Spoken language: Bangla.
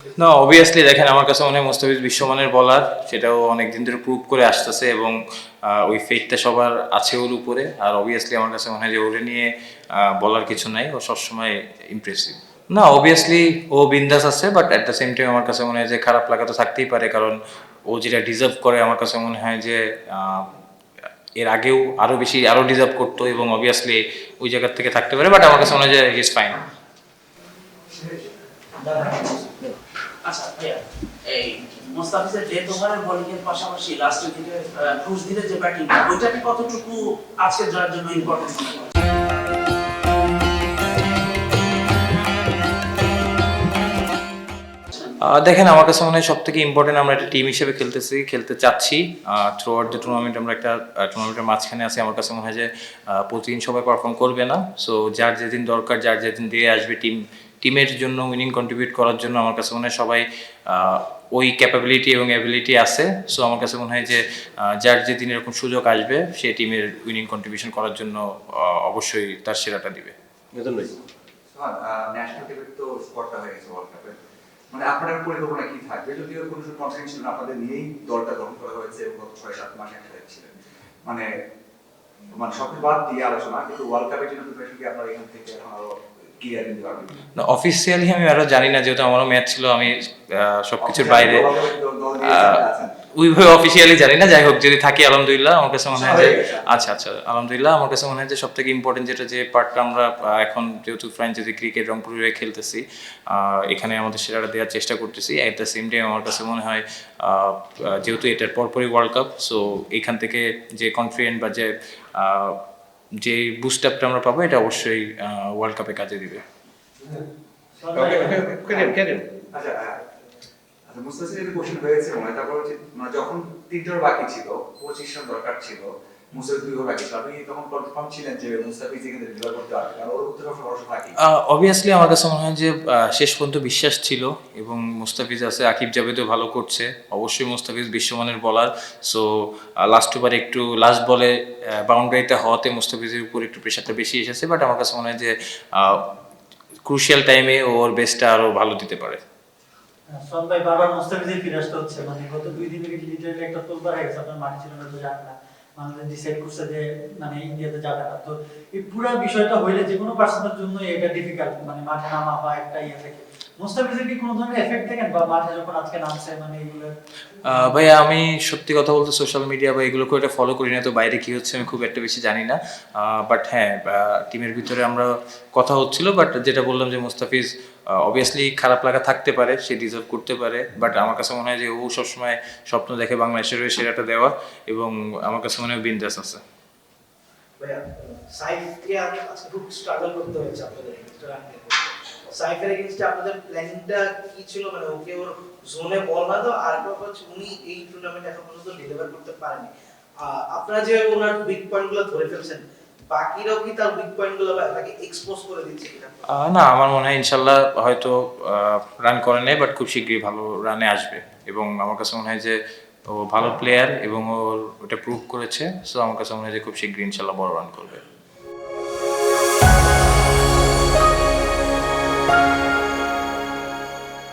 না, অবভিয়াসলি দেখেন আমার কাছে মনে হয় মুস্তাফিজ বিশ্বমানের বলার, সেটাও অনেকদিন ধরে প্রুভ করে আসতেছে এবং ওই ফেথটা সবার আছে ওর উপরে। আর অবভিয়াসলি আমার কাছে মনে হয় যে ওরে নিয়ে বলার কিছু নাই, ও সবসময় ইমপ্রেসিভ। না, অবভিয়াসলি ও বিন্দাস আছে, but at the same time আমার কাছে মনে হয় যে খারাপ লাগা তো থাকতেই পারে, কারণ ও যেটা ডিজার্ভ করে আমার কাছে মনে হয় যে এর আগেও আরও বেশি আরও ডিজার্ভ করতো এবং অবভিয়াসলি ওই জায়গার থেকে থাকতে পারে, বাট আমার কাছে মনে হয় যে হি ইজ ফাইন। আচ্ছা ভাইয়া, এই মোস্তাফিজের ডেথ ওভারের বোলিং এর পাশাপাশি লাস্টের দিকে ক্রুজ দিলে যে ব্যাটিং, ওইটা কি কতটুকু আজকের জয়ের জন্য ইম্পর্টেন্ট মনে করেন? দেখেন আমার কাছে মনে হয় সব থেকে ইম্পর্টেন্ট, আমরা একটা টিম হিসেবে খেলতে চাচ্ছি থ্রু আউট দ্য টুর্নামেন্ট। আমরা একটা টুর্নামেন্টের মাঝখানে আছি, আমার কাছে মনে হয় যে প্রতিদিন সবাই পারফর্ম করবে না। সো যার যেদিন দরকার, যার যেদিন দিয়ে আসবে টিমের জন্য উইনিং কন্ট্রিবিউট করার জন্য, আমার কাছে মনে হয় সবাই ওই ক্যাপাবিলিটি এবং অ্যাবিলিটি আছে। সো আমার কাছে মনে হয় যে যার যেদিন এরকম সুযোগ আসবে সে টিমের উইনিং কন্ট্রিবিউশন করার জন্য অবশ্যই তার সেরাটা দিবে। ন্যাশনাল টিমের তো স্পটটা হয়ে গেছে ওয়ার্ল্ড কাপে, মানে আপনার পরিকল্পনা কি থাকবে? যদিও কোনো কনফিডেন্স ছিল না, আপনাদের নিয়েই দলটা গঠন করা হয়েছে এবং গত 6-7 মাস একসাথে ছিলেন, মানে মানে সব বাদ দিয়ে আলোচনা, কিন্তু ওয়ার্ল্ড কাপের জন্য প্রিপারেশন কি আপনারা এখান থেকে এখন আরো ক্লিয়ার দিতে পারবেন? না, অফিসিয়ালি আমি আরো জানি না, যেহেতু আমারও ম্যাচ ছিল, আমি সবকিছুর বাইরে ওইভাবে অফিসিয়ালি জানি না। যাই হোক, যদি থাকি আলহামদুলিল্লাহ। আমার কাছে মনে হয় যে আচ্ছা আচ্ছা আলহামদুলিল্লাহ, আমার কাছে মনে হয় যে সব থেকে ইম্পর্টেন্ট যেটা, যে পার্টটা আমরা এখন যেহেতু ফ্র্যাঞ্চাইজি ক্রিকেট রংপুরে খেলতেছি, এখানে আমাদের সেরাটা দেওয়ার চেষ্টা করতেছি। অ্যাট দ্য সেম টাইম আমার কাছে মনে হয় যেহেতু এটার পরপরই ওয়ার্ল্ড কাপ, সো এখান থেকে যে কনফিডেন্ট বা যে বুস্ট আপটা আমরা পাবো, এটা অবশ্যই ওয়ার্ল্ড কাপে কাজে দিবে। আচ্ছা আচ্ছা, মুস্তাফিজের একটা কোশ্চেন হয়েছে মনে হয়, তারপর হচ্ছে মানে যখন 3 ওভার বাকি ছিল, 25 রান দরকার ছিল, মুস্তাফিজ 2 ওভার বাকি ছিল, আপনি তখন কনফার্ম ছিলেন যে মুস্তাফিজ এখানে ডেলিভার করতে পারবে? কারণ ওর উত্তর ভরসা থাকে। অবভিয়াসলি আমার কাছে মনে হয় যে শেষ পর্যন্ত বিশ্বাস ছিল এবং মুস্তাফিজ আছে, আকিব জাভেদও ভালো করছে। অবশ্যই মুস্তাফিজ বিশ্বমানের বলার। সো লাস্ট ওভারে একটু লাস্ট বলে বাউন্ডারিতে হওয়াতে মুস্তাফিজের উপর একটু প্রেশারটা বেশি এসেছে, বাট আমার কাছে মনে হয় যে ক্রুশিয়াল টাইমে ওর বেস্টটা আরও ভালো দিতে পারে। ভাই বারবার মুস্তাফিজের ফিরে আসতে হচ্ছে, মানে গত 2 দিন থেকে লিটারালি একটা তোলপাড় হয়ে গেছে, আপনার মাঠে ছিল না তো জানেন না, বাংলাদেশ ডিসাইড করছে যে মানে ইন্ডিয়াতে যাবে না। তো এই পুরো বিষয়টা হইলে যে কোনো পার্সনের জন্য এটা ডিফিকাল্ট, মানে মাঠে নামা বা একটা থাকে। মুস্তাফিজের কি কোনো ধরনের এফেক্ট দেখেন বা মাঠে যখন আজকে নামছে, মানে এগুলো? ভাই আমি সত্যি কথা বলতে সোশ্যাল মিডিয়া বা এগুলো করে এটা ফলো করি না, তো বাইরে কি হচ্ছে আমি খুব একটা বেশি জানি না। বাট হ্যাঁ, টিমের ভিতরে আমরা কথা হচ্ছিল, বাট যেটা বললাম যে মুস্তাফিজ অবভিয়াসলি খারাপ লাগা থাকতে পারে, সে ডিজার্ভ করতে পারে, বাট আমার কাছে মনে হয় যে ও সবসময় স্বপ্ন দেখে বাংলাদেশের হয়ে সেরাটা দেওয়া, এবং আমার কাছে মনে হয় বিন্দাস আছে। ভাইয়া, সাইফকে আজকে খুব স্ট্রাগল করতে হয়েছে আপনাদের সাইফের এগেইনস্টে আপনাদের প্ল্যানিংটা কি ছিল? মানে ওকে ওর জোনে বল না দাও, আর হচ্ছে উনি এই টুর্নামেন্ট এখন পর্যন্ত ডেলিভার করতে পারেনি। আপনারা যে ওনার উইক পয়েন্টগুলো ধরে ফেলছেন, বাকিরাও কি তার উইক পয়েন্টগুলো তাকে এক্সপোজ করে দিচ্ছে কিনা? না, আমার মনে হয় ইনশাল্লাহ হয়তো রান করে নেয়, বাট খুব শীঘ্রই ভালো রানে আসবে, এবং আমার কাছে মনে হয় যে ও ভালো প্লেয়ার এবং ওর ওটা প্রুভ করেছে। সো আমার কাছে মনে হয় যে খুব শীঘ্রই ইনশাল্লাহ বড় রান করবে।